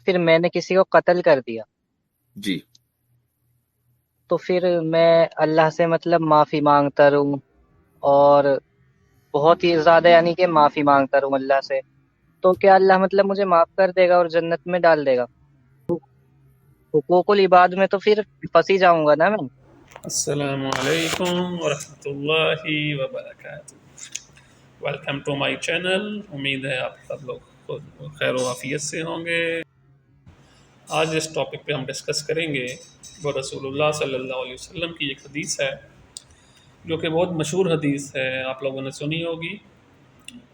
پھر میں نے کسی کو قتل کر دیا، جی تو پھر میں اللہ سے مطلب معافی مانگتا رہوں، اور بہت ہی زیادہ یعنی کہ معافی مانگتا رہوں اللہ سے، تو کیا اللہ مطلب مجھے معاف کر دے گا اور جنت میں ڈال دے گا؟ حقوق العباد میں تو پھر پھنسی جاؤں گا نا میں۔ السلام علیکم ورحمۃ اللہ وبرکاتہ۔ Welcome to my channel. امید ہے آپ سب لوگ خیر و عافیت سے ہوں گے۔ آج اس ٹاپک پہ ہم ڈسکس کریں گے، وہ رسول اللہ صلی اللہ علیہ وسلم کی ایک حدیث ہے جو کہ بہت مشہور حدیث ہے، آپ لوگوں نے سنی ہوگی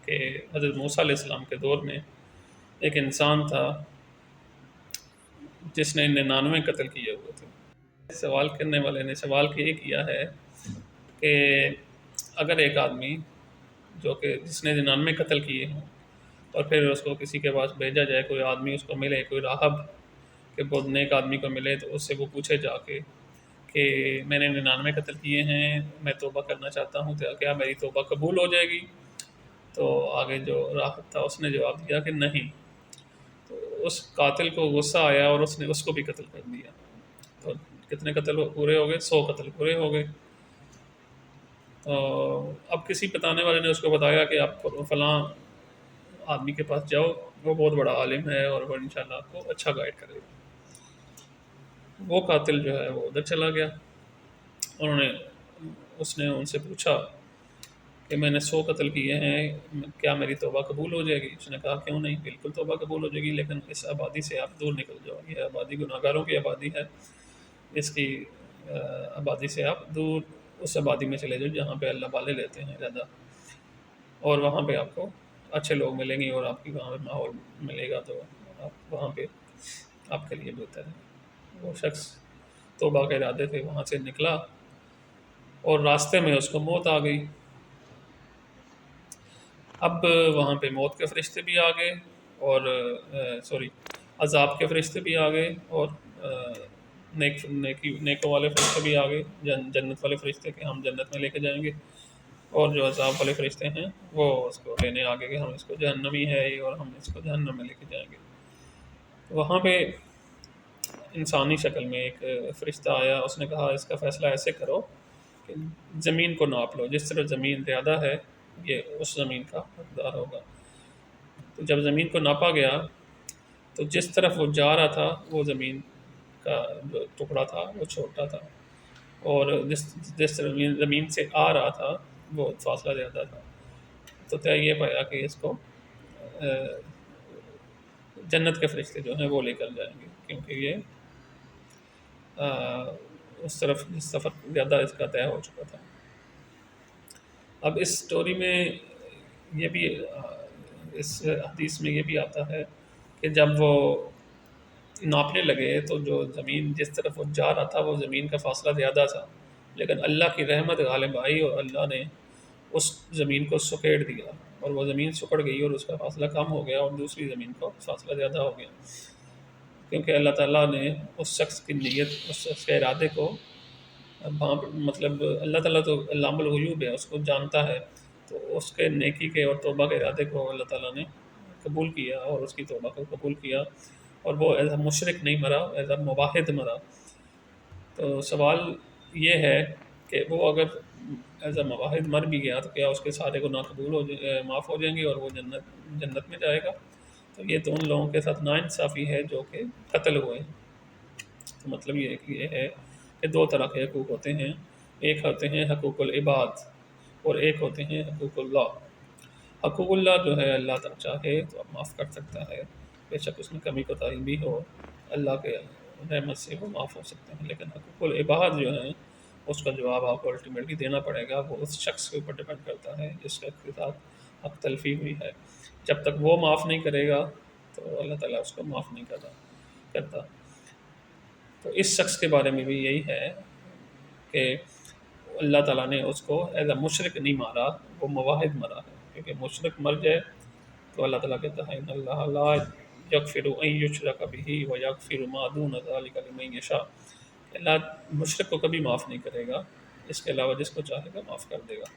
کہ حضرت موسیٰ علیہ السلام کے دور میں ایک انسان تھا جس نے 99 قتل کیے ہوئے تھے۔ سوال کرنے والے نے سوال یہ کیا ہے کہ اگر ایک آدمی جو کہ جس نے 99 قتل کیے ہوں اور پھر اس کو کسی کے پاس بھیجا جائے، کوئی آدمی اس کو ملے، کوئی راہب کہ بہت نیک آدمی کو ملے، تو اس سے وہ پوچھے جا کے کہ میں نے 99 قتل کیے ہیں، میں توبہ کرنا چاہتا ہوں، تو کیا میری توبہ قبول ہو جائے گی؟ تو آگے جو راہب تھا اس نے جواب دیا کہ نہیں۔ تو اس قاتل کو غصہ آیا اور اس نے اس کو بھی قتل کر دیا۔ تو کتنے قتل پورے ہو گئے؟ 100 قتل پورے ہو گئے۔ اب کسی بتانے والے نے اس کو بتایا کہ آپ فلاں آدمی کے پاس جاؤ، وہ بہت بڑا عالم ہے اور وہ انشاءاللہ آپ کو اچھا گائیڈ کرے گا۔ وہ قاتل جو ہے وہ ادھر چلا گیا، اس نے ان سے پوچھا کہ میں نے 100 قتل کیے ہیں، کیا میری توبہ قبول ہو جائے گی؟ اس نے کہا کیوں نہیں، بالکل توبہ قبول ہو جائے گی، لیکن اس آبادی سے آپ دور نکل جاؤ، یہ آبادی گناہ گاروں کی آبادی ہے، اس کی آبادی سے آپ دور اس آبادی میں چلے جاؤ جہاں پہ اللہ والے لیتے ہیں زیادہ، اور وہاں پہ آپ کو اچھے لوگ ملیں گے اور آپ کی وہاں پہ ماحول ملے گا، تو آپ وہاں پہ آپ کے لیے بہتر ہے۔ وہ شخص توبہ کے ارادے سے وہاں سے نکلا اور راستے میں اس کو موت آ گئی۔ اب وہاں پہ موت کے فرشتے بھی آ گئے، اور عذاب کے فرشتے بھی آ گئے، اور نیکوں والے فرشتے بھی آ گئے، جنت والے فرشتے کہ ہم جنت میں لے کے جائیں گے، اور جو عذاب والے فرشتے ہیں وہ اس کو لینے آگے کہ ہم اس کو جہنمی ہے اور ہم اس کو جہنم میں لے کے جائیں گے۔ وہاں پہ انسانی شکل میں ایک فرشتہ آیا، اس نے کہا اس کا فیصلہ ایسے کرو کہ زمین کو ناپ لو، جس طرح زمین زیادہ ہے یہ اس زمین کا حقدار ہوگا۔ تو جب زمین کو ناپا گیا تو جس طرف وہ جا رہا تھا وہ زمین کا جو ٹکڑا تھا وہ چھوٹا تھا، اور جس طرح زمین سے آ رہا تھا وہ فاصلہ زیادہ تھا۔ تو طے یہ پایا کہ اس کو جنت کے فرشتے جو ہیں وہ لے کر جائیں گے، کیونکہ یہ اس طرف سفر زیادہ اس کا طے ہو چکا تھا۔ اب اس سٹوری میں یہ بھی اس حدیث میں یہ بھی آتا ہے کہ جب وہ ناپنے لگے تو جو زمین جس طرف وہ جا رہا تھا وہ زمین کا فاصلہ زیادہ تھا، لیکن اللہ کی رحمت غالب آئی اور اللہ نے اس زمین کو سکیڑ دیا، اور وہ زمین سکڑ گئی اور اس کا فاصلہ کم ہو گیا، اور دوسری زمین کا فاصلہ زیادہ ہو گیا، کیونکہ اللہ تعالیٰ نے اس شخص کی نیت، اس شخص کے ارادے کو مطلب اللہ تعالیٰ تو علام الغیوب ہے، اس کو جانتا ہے، تو اس کے نیکی کے اور توبہ کے ارادے کو اللہ تعالیٰ نے قبول کیا اور اس کی توبہ کو قبول کیا، اور وہ ایز اے مشرک نہیں مرا، ایز اے موحد مرا۔ تو سوال یہ ہے کہ وہ اگر ایز اے موحد مر بھی گیا تو کیا اس کے سارے گناہ قبول معاف ہو جائیں گے اور وہ جنت میں جائے گا؟ تو یہ تو ان لوگوں کے ساتھ ناانصافی ہے جو کہ قتل ہوئے ہیں۔ تو مطلب یہ ہے کہ دو طرح کے حقوق ہوتے ہیں، ایک ہوتے ہیں حقوق العباد اور ایک ہوتے ہیں حقوق اللہ۔ حقوق اللہ جو ہے اللہ تعالیٰ چاہے تو اب معاف کر سکتا ہے، بے شک اس میں کمی کوتاہی بھی ہو، اللہ کے رحمت سے وہ معاف ہو سکتے ہیں، لیکن حقوق العباد جو ہیں اس کا جواب آپ کو الٹیمیٹلی دینا پڑے گا، وہ اس شخص کے اوپر ڈیپینڈ کرتا ہے جس شخص کے ساتھ حق تلفی ہوئی ہے۔ جب تک وہ معاف نہیں کرے گا تو اللہ تعالیٰ اس کو معاف نہیں کرتا۔ تو اس شخص کے بارے میں بھی یہی ہے کہ اللہ تعالیٰ نے اس کو ایز اے مشرک نہیں مارا، وہ موحد مرا ہے، کیونکہ مشرک مر جائے تو اللہ تعالیٰ کہتا ہے ان اللہ لا یغفر ان یشرک بہ ویغفر ما دون ذلک لمن یشاء، اللہ مشرک کو کبھی معاف نہیں کرے گا، اس کے علاوہ جس کو چاہے گا معاف کر دے گا۔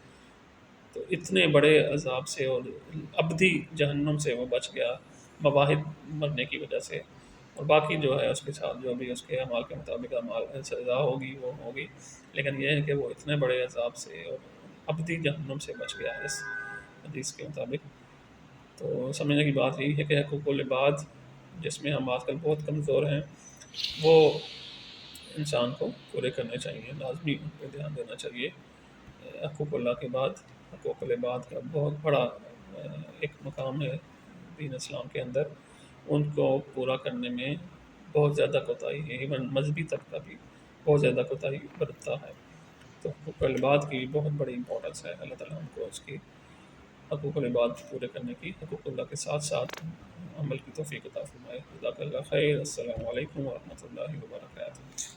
تو اتنے بڑے عذاب سے اور ابدی جہنم سے وہ بچ گیا موحد مرنے کی وجہ سے، اور باقی جو ہے اس کے ساتھ جو بھی اس کے اعمال کے مطابق اعمال سزا ہوگی وہ ہوگی، لیکن یہ ہے کہ وہ اتنے بڑے عذاب سے اور ابدی جہنم سے بچ گیا ہے اس حدیث کے مطابق۔ تو سمجھنے کی بات یہی ہے کہ حقوق العباد جس میں ہم آج کل بہت کمزور ہیں، وہ انسان کو پورے کرنے چاہیے، لازمی ان پہ دھیان دینا چاہیے۔ حقوق اللہ کے بعد حقوق العباد کا بہت بڑا ایک مقام ہے دین اسلام کے اندر، ان کو پورا کرنے میں بہت زیادہ کوتاہی ہے، ایون مذہبی طبقہ بھی بہت زیادہ کوتاہی برتتا ہے۔ تو حقوق العباد کی بہت بڑی امپورٹنس ہے، اللہ تعالیٰ ہم کو اس کی حقوق العباد پورے کرنے کی، حقوق اللہ کے ساتھ ساتھ عمل کی توفیق عطا فرمائے۔ جزاک اللہ خیر۔ السلام علیکم ورحمۃ اللہ وبرکاتہ۔